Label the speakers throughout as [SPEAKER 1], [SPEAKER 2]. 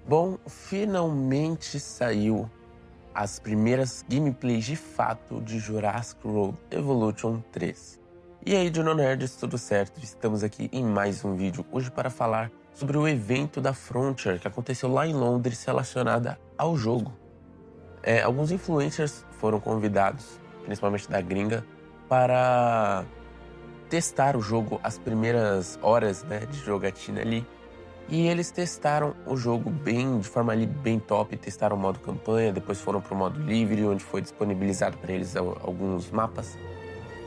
[SPEAKER 1] Bom, finalmente saiu as primeiras gameplays de fato de Jurassic World Evolution 3. E aí, Dino Nerds, tudo certo? Estamos aqui em mais um vídeo hoje para falar sobre o evento da Frontier que aconteceu lá em Londres relacionada ao jogo. Alguns influencers foram convidados, principalmente da gringa, para testar o jogo as primeiras horas, de jogatina ali. E eles testaram o jogo de forma ali bem top, testaram o modo campanha, depois foram para o modo livre, onde foi disponibilizado para eles alguns mapas.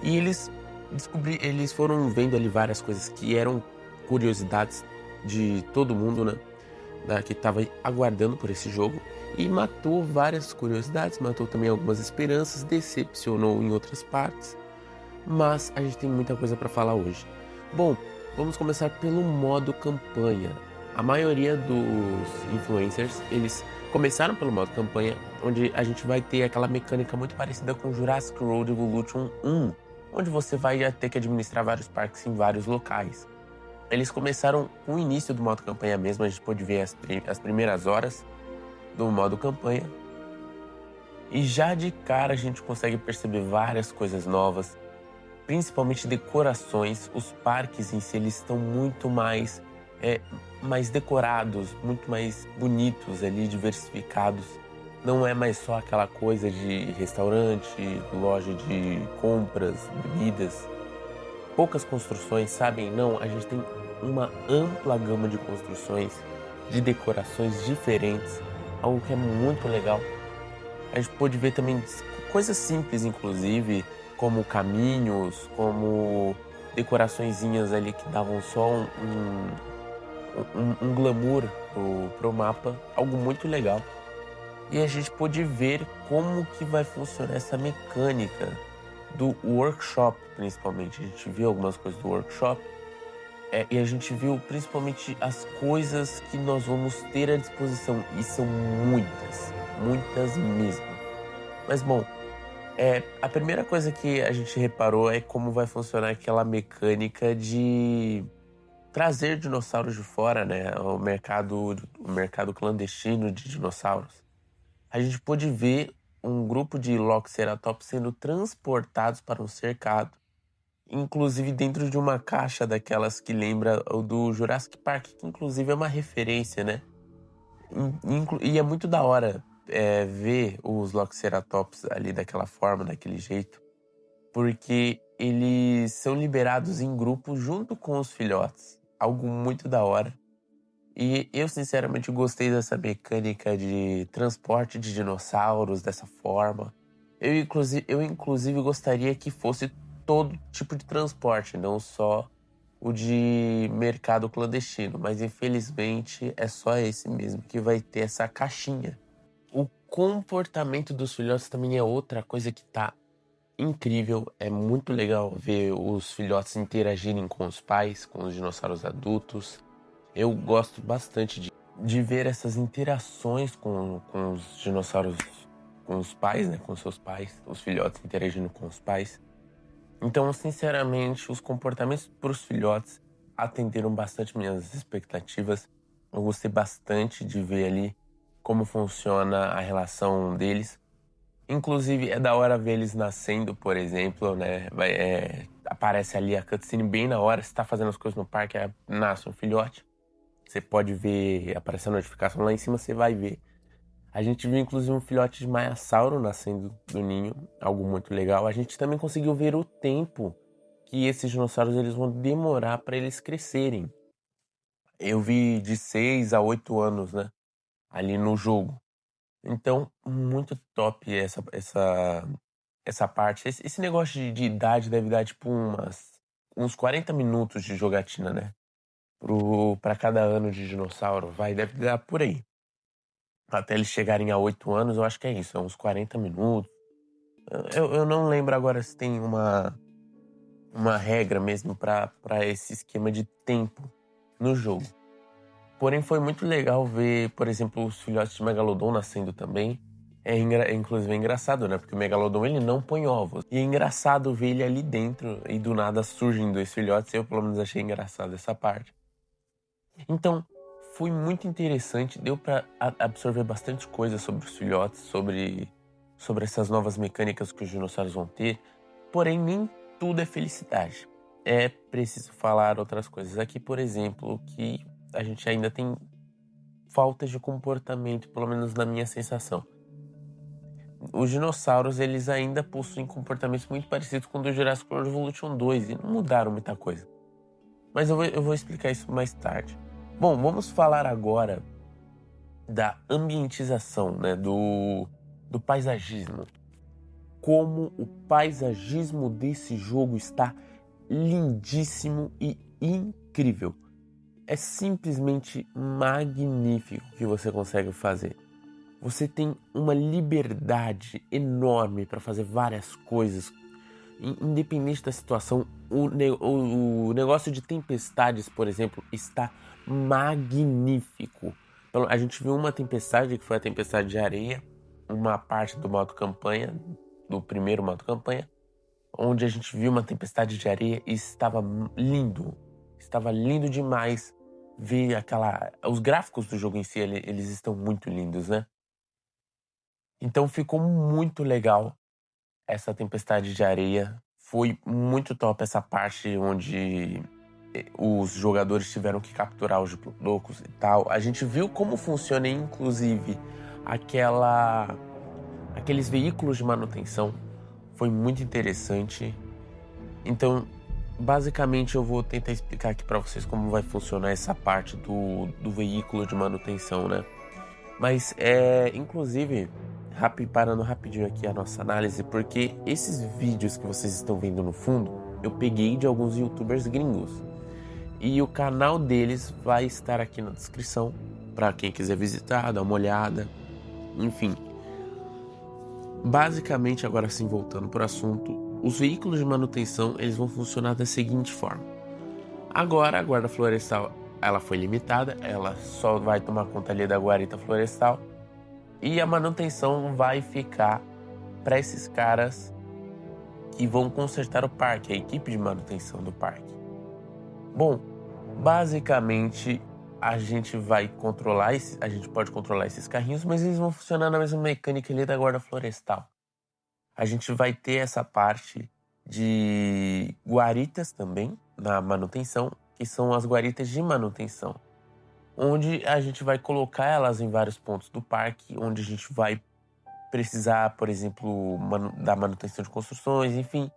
[SPEAKER 1] E eles foram vendo ali várias coisas que eram curiosidades de todo mundo, que estava aguardando por esse jogo. E matou várias curiosidades, matou também algumas esperanças, decepcionou em outras partes. Mas a gente tem muita coisa para falar hoje. Bom, vamos começar pelo modo campanha. A maioria dos influencers, eles começaram pelo modo campanha, onde a gente vai ter aquela mecânica muito parecida com Jurassic World Evolution 1, onde você vai ter que administrar vários parques em vários locais. Eles começaram com o início do modo campanha mesmo, a gente pôde ver as primeiras horas do modo campanha. E já de cara a gente consegue perceber várias coisas novas, principalmente decorações. Os parques em si eles estão muito mais decorados, muito mais bonitos ali, diversificados. Não é mais só aquela coisa de restaurante, loja de compras, bebidas. Poucas construções, sabem? Não, a gente tem uma ampla gama de construções, de decorações diferentes, algo que é muito legal. A gente pôde ver também coisas simples, inclusive, como caminhos, como decoraçõezinhas ali que davam só um glamour pro mapa, algo muito legal. E a gente pôde ver como que vai funcionar essa mecânica do workshop, principalmente. A gente viu algumas coisas do workshop, e a gente viu principalmente as coisas que nós vamos ter à disposição, e são muitas, muitas mesmo. Mas bom, a primeira coisa que a gente reparou é como vai funcionar aquela mecânica de trazer dinossauros de fora, o mercado clandestino de dinossauros. A gente pôde ver um grupo de Loxeratops sendo transportados para um cercado, inclusive dentro de uma caixa daquelas que lembra o do Jurassic Park, que inclusive é uma referência, né? E é muito da hora ver os Loxeratops ali daquela forma, daquele jeito, porque eles são liberados em grupo junto com os filhotes. Algo muito da hora. E eu, sinceramente, gostei dessa mecânica de transporte de dinossauros dessa forma. Eu inclusive, gostaria que fosse todo tipo de transporte, não só o de mercado clandestino. Mas, infelizmente, é só esse mesmo que vai ter essa caixinha. O comportamento dos filhotes também é outra coisa que tá incrível. É muito legal ver os filhotes interagirem com os pais, com os dinossauros adultos. Eu gosto bastante de ver essas interações com os dinossauros, com os pais, com seus pais, os filhotes interagindo com os pais. Então, sinceramente, os comportamentos para os filhotes atenderam bastante minhas expectativas. Eu gostei bastante de ver ali como funciona a relação deles. Inclusive, é da hora ver eles nascendo, por exemplo, aparece ali a cutscene bem na hora. Você tá fazendo as coisas no parque, nasce um filhote. Você pode ver, aparecer a notificação lá em cima, você vai ver. A gente viu, inclusive, um filhote de Maiasauro nascendo do ninho, algo muito legal. A gente também conseguiu ver o tempo que esses dinossauros eles vão demorar para eles crescerem. Eu vi de 6 a 8 anos, ali no jogo. Então, muito top essa parte. Esse negócio de idade deve dar tipo uns 40 minutos de jogatina, pra cada ano de dinossauro. Deve dar por aí. Até eles chegarem a 8 anos, eu acho que é isso, é uns 40 minutos. Eu não lembro agora se tem uma regra mesmo pra esse esquema de tempo no jogo. Porém, foi muito legal ver, por exemplo, os filhotes de Megalodon nascendo também. Inclusive é engraçado, porque o Megalodon ele não põe ovos. E é engraçado ver ele ali dentro e do nada surgem dois filhotes. Eu, pelo menos, achei engraçado essa parte. Então, foi muito interessante, deu para absorver bastante coisa sobre os filhotes, sobre essas novas mecânicas que os dinossauros vão ter, porém nem tudo é felicidade. É preciso falar outras coisas aqui, por exemplo, que a gente ainda tem faltas de comportamento, pelo menos na minha sensação. Os dinossauros, eles ainda possuem comportamentos muito parecidos com o do Jurassic World Evolution 2 e não mudaram muita coisa. Mas eu vou explicar isso mais tarde. Bom, vamos falar agora da ambientização, né, do paisagismo. Como o paisagismo desse jogo está lindíssimo e incrível. É simplesmente magnífico o que você consegue fazer. Você tem uma liberdade enorme para fazer várias coisas. Independente da situação, o negócio de tempestades, por exemplo, está magnífico. Então, a gente viu uma tempestade, que foi a tempestade de areia, uma parte do modo campanha, do primeiro modo campanha, onde a gente viu uma tempestade de areia e estava lindo demais ver os gráficos do jogo em si, eles estão muito lindos, né? Então ficou muito legal essa tempestade de areia. Foi muito top essa parte onde os jogadores tiveram que capturar os loucos e tal. A gente viu como funciona, inclusive, aqueles veículos de manutenção. Foi muito interessante. Então, basicamente, eu vou tentar explicar aqui para vocês como vai funcionar essa parte do veículo de manutenção, né? Mas, inclusive, parando rapidinho aqui a nossa análise, porque esses vídeos que vocês estão vendo no fundo, eu peguei de alguns youtubers gringos. E o canal deles vai estar aqui na descrição, para quem quiser visitar, dar uma olhada, enfim. Basicamente, agora sim, voltando para o assunto, os veículos de manutenção, eles vão funcionar da seguinte forma. Agora, a guarda florestal, ela foi limitada, ela só vai tomar conta ali da guarita florestal, e a manutenção vai ficar para esses caras que vão consertar o parque, a equipe de manutenção do parque. Bom, basicamente a gente pode controlar esses carrinhos, mas eles vão funcionar na mesma mecânica ali da guarda florestal. A gente vai ter essa parte de guaritas também na manutenção, que são as guaritas de manutenção, onde a gente vai colocar elas em vários pontos do parque, onde a gente vai precisar, por exemplo, da manutenção de construções, enfim,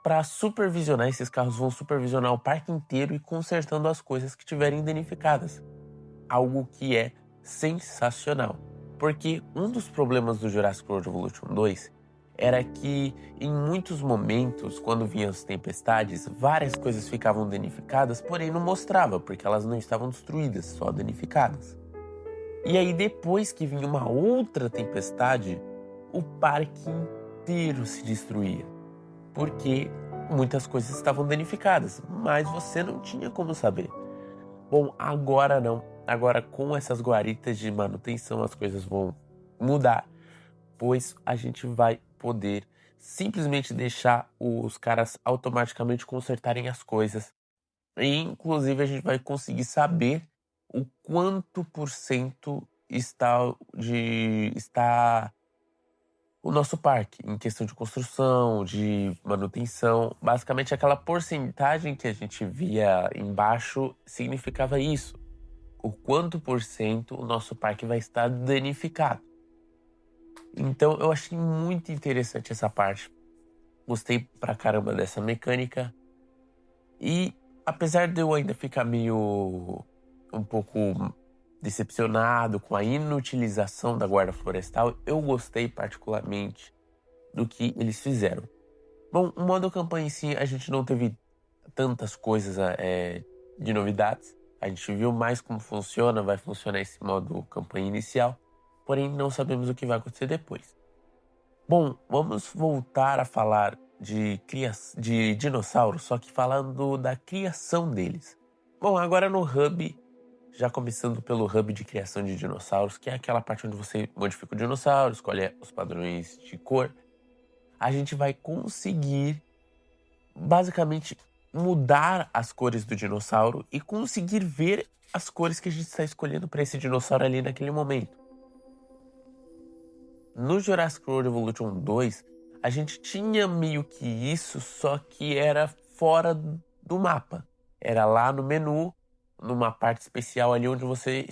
[SPEAKER 1] para supervisionar. Esses carros vão supervisionar o parque inteiro e consertando as coisas que tiverem danificadas. Algo que é sensacional. Porque um dos problemas do Jurassic World Evolution 2 era que em muitos momentos, quando vinham as tempestades, várias coisas ficavam danificadas, porém não mostrava, porque elas não estavam destruídas, só danificadas. E aí depois que vinha uma outra tempestade, o parque inteiro se destruía, porque muitas coisas estavam danificadas, mas você não tinha como saber. Bom, agora não. Agora com essas guaritas de manutenção as coisas vão mudar, pois a gente vai poder simplesmente deixar os caras automaticamente consertarem as coisas. E inclusive a gente vai conseguir saber o quanto por cento está o nosso parque em questão de construção, de manutenção. Basicamente aquela porcentagem que a gente via embaixo significava isso. O quanto por cento o nosso parque vai estar danificado. Então eu achei muito interessante essa parte. Gostei pra caramba dessa mecânica. E apesar de eu ainda ficar um pouco decepcionado com a inutilização da guarda florestal, eu gostei particularmente do que eles fizeram. Bom, o modo campanha em si, a gente não teve tantas coisas de novidades. A gente viu mais como vai funcionar esse modo campanha inicial, porém não sabemos o que vai acontecer depois. Bom, vamos voltar a falar de dinossauros, só que falando da criação deles. Bom, agora no hub, já começando pelo hub de criação de dinossauros, que é aquela parte onde você modifica o dinossauro, escolhe os padrões de cor, a gente vai conseguir basicamente mudar as cores do dinossauro e conseguir ver as cores que a gente está escolhendo para esse dinossauro ali naquele momento. No Jurassic World Evolution 2, a gente tinha meio que isso, só que era fora do mapa. Era lá no menu, numa parte especial ali onde você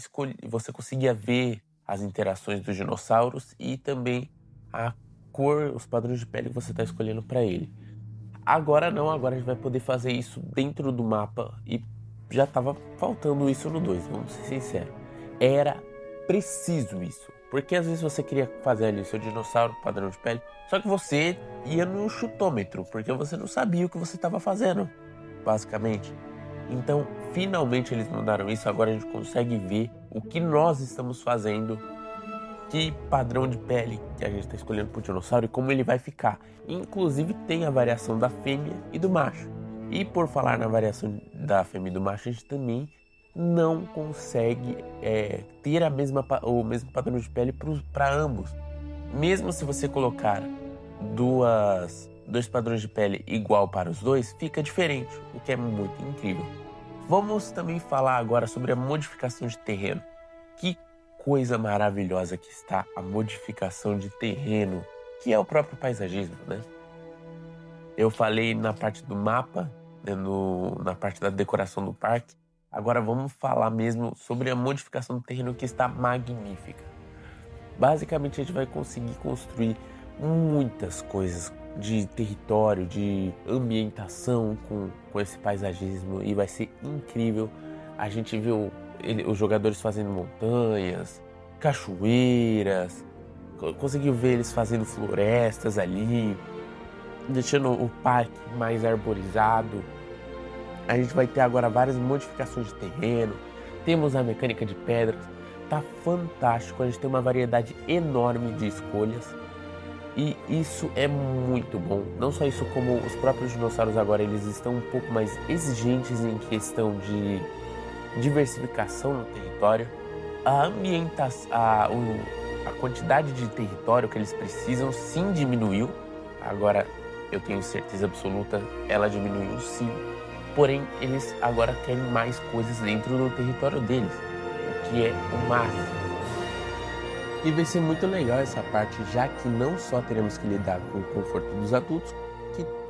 [SPEAKER 1] conseguia ver as interações dos dinossauros e também a cor, os padrões de pele que você está escolhendo para ele. Agora não, agora a gente vai poder fazer isso dentro do mapa e já estava faltando isso no 2, vamos ser sinceros. Era preciso isso, porque às vezes você queria fazer ali o seu dinossauro padrão de pele, só que você ia no chutômetro, porque você não sabia o que você estava fazendo, basicamente. Então, finalmente eles mudaram isso, agora a gente consegue ver o que nós estamos fazendo, que padrão de pele que a gente está escolhendo para o dinossauro e como ele vai ficar. Inclusive tem a variação da fêmea e do macho. E por falar na variação da fêmea e do macho, a gente também não consegue ter o mesmo padrão de pele para ambos. Mesmo se você colocar dois padrões de pele igual para os dois, fica diferente, o que é muito incrível. Vamos também falar agora sobre a modificação de terreno. Que coisa maravilhosa que está a modificação de terreno, que é o próprio paisagismo, né? Eu falei na parte do mapa, né, na parte da decoração do parque. Agora vamos falar mesmo sobre a modificação do terreno, que está magnífica. Basicamente a gente vai conseguir construir muitas coisas de território, de ambientação com esse paisagismo e vai ser incrível. A gente viu os jogadores fazendo montanhas, cachoeiras, conseguiu ver eles fazendo florestas ali, deixando o parque mais arborizado. A gente vai ter agora várias modificações de terreno, temos a mecânica de pedras, tá fantástico, a gente tem uma variedade enorme de escolhas e isso é muito bom. Não só isso, como os próprios dinossauros agora eles estão um pouco mais exigentes em questão de diversificação no território, a ambientação, a quantidade de território que eles precisam sim diminuiu. Agora eu tenho certeza absoluta, ela diminuiu sim. Porém, eles agora querem mais coisas dentro do território deles, o que é o máximo. E vai ser muito legal essa parte, já que não só teremos que lidar com o conforto dos adultos,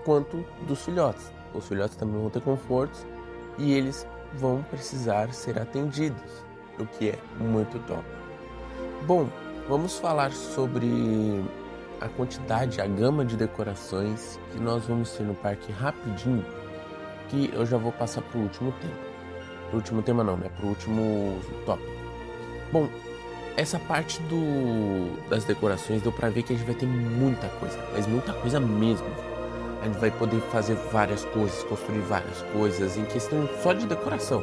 [SPEAKER 1] quanto dos filhotes. Os filhotes também vão ter confortos e eles vão precisar ser atendidos, o que é muito top. Bom, vamos falar sobre a quantidade, a gama de decorações que nós vamos ter no parque rapidinho, que eu já vou passar para o último tema. Pro último tema não, né? Pro último tópico. Bom, essa parte das decorações deu pra ver que a gente vai ter muita coisa, mas muita coisa mesmo. A gente vai poder fazer várias coisas, construir várias coisas em questão só de decoração.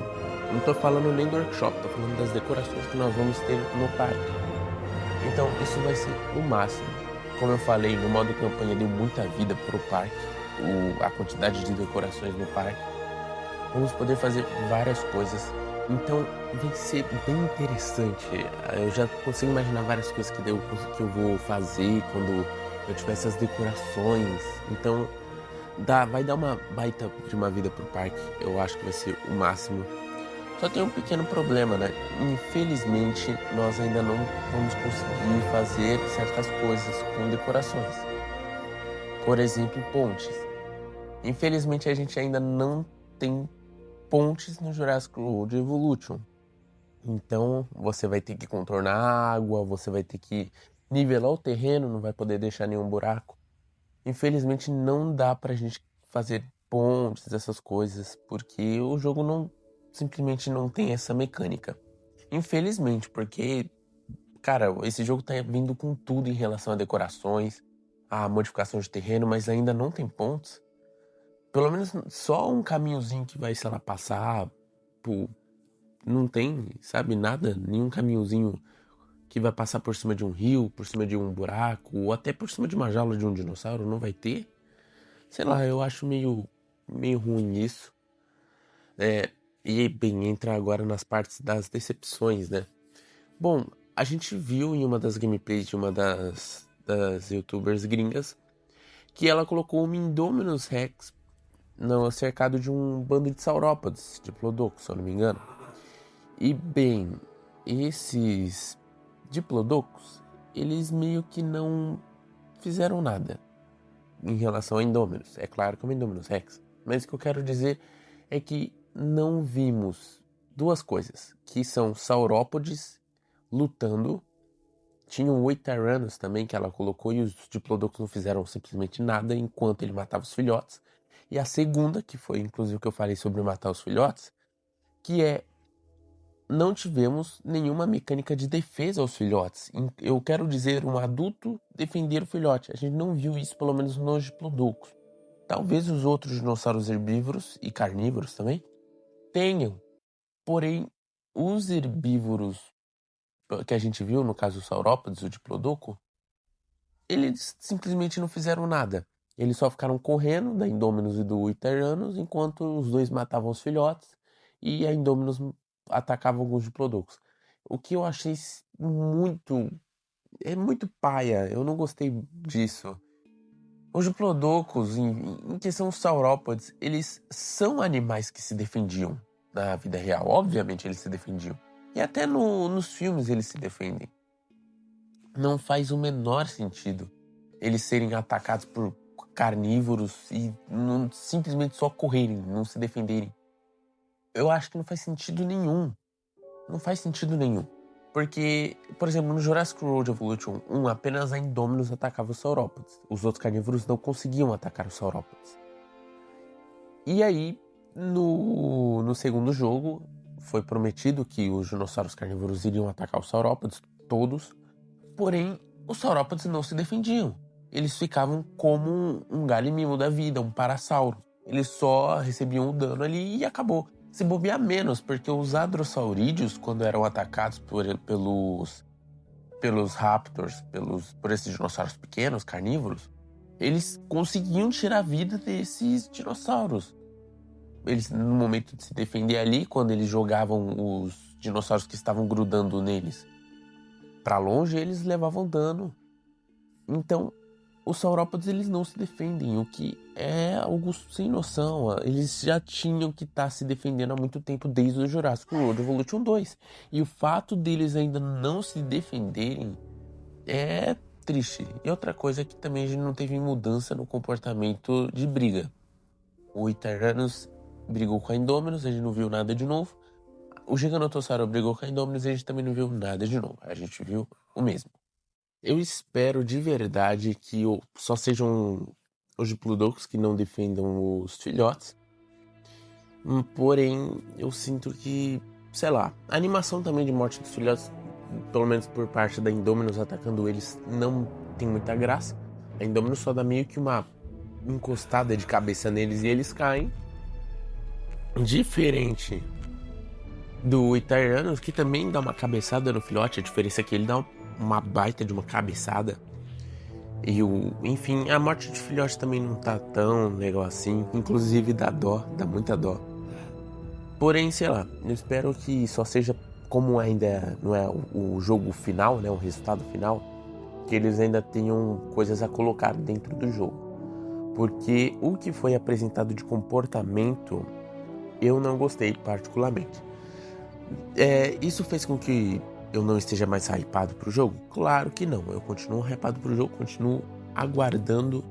[SPEAKER 1] Não tô falando nem do workshop, tô falando das decorações que nós vamos ter no parque. Então isso vai ser o máximo. Como eu falei, no modo campanha deu muita vida pro parque, a quantidade de decorações no parque. Vamos poder fazer várias coisas. Então vai ser bem interessante. Eu já consigo imaginar várias coisas que eu vou fazer quando eu tiver essas decorações. Então vai dar uma baita de uma vida pro parque. Eu acho que vai ser o máximo. Só tem um pequeno problema, né? Infelizmente nós ainda não vamos conseguir fazer certas coisas com decorações. Por exemplo, pontes. Infelizmente a gente ainda não tem pontes no Jurassic World Evolution. Então você vai ter que contornar a água, você vai ter que nivelar o terreno, não vai poder deixar nenhum buraco. Infelizmente não dá pra gente fazer pontes, essas coisas, porque o jogo simplesmente não tem essa mecânica. Infelizmente, porque, cara, esse jogo tá vindo com tudo em relação a decorações, a modificação de terreno, mas ainda não tem pontes. Pelo menos só um caminhozinho que vai, sei lá, passar por... Não tem, sabe, nada, nenhum caminhozinho que vai passar por cima de um rio, por cima de um buraco, ou até por cima de uma jaula de um dinossauro, não vai ter. Sei lá, eu acho meio ruim isso. E bem, entra agora nas partes das decepções, né? Bom, a gente viu em uma das gameplays de uma das youtubers gringas que ela colocou o Indominus Rex não, cercado de um bando de saurópodes, diplodocus, se eu não me engano. E bem, esses diplodocus, eles meio que não fizeram nada em relação a Indominus. É claro que é uma Indominus Rex, mas o que eu quero dizer é que não vimos duas coisas, que são saurópodes lutando. Tinham 8 Tyrannos também que ela colocou e os diplodocus não fizeram simplesmente nada enquanto ele matava os filhotes. E a segunda, que foi inclusive o que eu falei sobre matar os filhotes, que é não tivemos nenhuma mecânica de defesa aos filhotes. Eu quero dizer, um adulto defender o filhote. A gente não viu isso, pelo menos nos diplodocus. Talvez os outros dinossauros herbívoros e carnívoros também tenham. Porém, os herbívoros que a gente viu, no caso os saurópodes, o diplodoco, eles simplesmente não fizeram nada. Eles só ficaram correndo da Indominus e do Tyrannos, enquanto os dois matavam os filhotes e a Indominus atacava alguns diplodocus. O que eu achei muito... é muito paia, eu não gostei disso. Os diplodocus, em questão dos saurópodes, eles são animais que se defendiam na vida real. Obviamente eles se defendiam. E até nos filmes eles se defendem. Não faz o menor sentido eles serem atacados por carnívoros e não, simplesmente só correrem, não se defenderem. Eu acho que não faz sentido nenhum. Não faz sentido nenhum. Porque, por exemplo, no Jurassic World Evolution 1, apenas a Indominus atacava os saurópodes. Os outros carnívoros não conseguiam atacar os saurópodes. E aí, no segundo jogo, foi prometido que os dinossauros carnívoros iriam atacar os saurópodes, todos. Porém, os saurópodes não se defendiam. Eles ficavam como um galho mimo da vida, um parasauro. Eles só recebiam o dano ali e acabou. Se bobear menos, porque os hadrossaurídeos, quando eram atacados pelos raptors, por esses dinossauros pequenos, carnívoros, eles conseguiam tirar a vida desses dinossauros. Eles, no momento de se defender ali, quando eles jogavam os dinossauros que estavam grudando neles para longe, eles levavam dano. Então, os saurópodes eles não se defendem, o que é algo sem noção. Eles já tinham que estar se defendendo há muito tempo, desde o Jurassic World Evolution 2. E o fato deles ainda não se defenderem é triste. E outra coisa é que também a gente não teve mudança no comportamento de briga. O Tyrannos brigou com a Indominus, a gente não viu nada de novo. O Gigantossauro brigou com a Indominus e a gente também não viu nada de novo. A gente viu o mesmo. Eu espero de verdade que só sejam os diplodocus que não defendam os filhotes. Porém, eu sinto que, sei lá, a animação também de morte dos filhotes, pelo menos por parte da Indominus atacando eles, não tem muita graça. A Indominus só dá meio que uma encostada de cabeça neles e eles caem. Diferente do Tyrannos, que também dá uma cabeçada no filhote. A diferença é que ele dá uma baita de uma cabeçada. E enfim, a morte de filhote também não tá tão legal assim. Inclusive dá dó, dá muita dó. Porém, sei lá, eu espero que só seja, como ainda não é o jogo final, né, o resultado final, que eles ainda tenham coisas a colocar dentro do jogo. Porque o que foi apresentado de comportamento, eu não gostei particularmente. Isso fez com que eu não esteja mais hypado pro jogo? Claro que não, eu continuo hypado pro jogo, continuo aguardando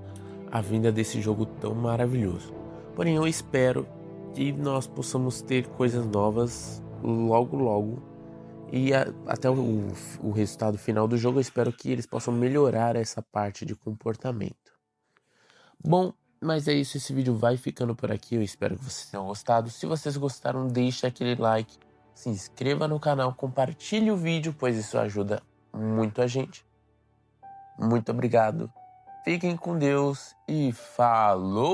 [SPEAKER 1] a vinda desse jogo tão maravilhoso. Porém, eu espero que nós possamos ter coisas novas logo logo. E até o resultado final do jogo, eu espero que eles possam melhorar essa parte de comportamento. Bom, mas é isso, esse vídeo vai ficando por aqui, eu espero que vocês tenham gostado. Se vocês gostaram, deixe aquele like, se inscreva no canal, compartilhe o vídeo, pois isso ajuda muito a gente. Muito obrigado, fiquem com Deus e falou!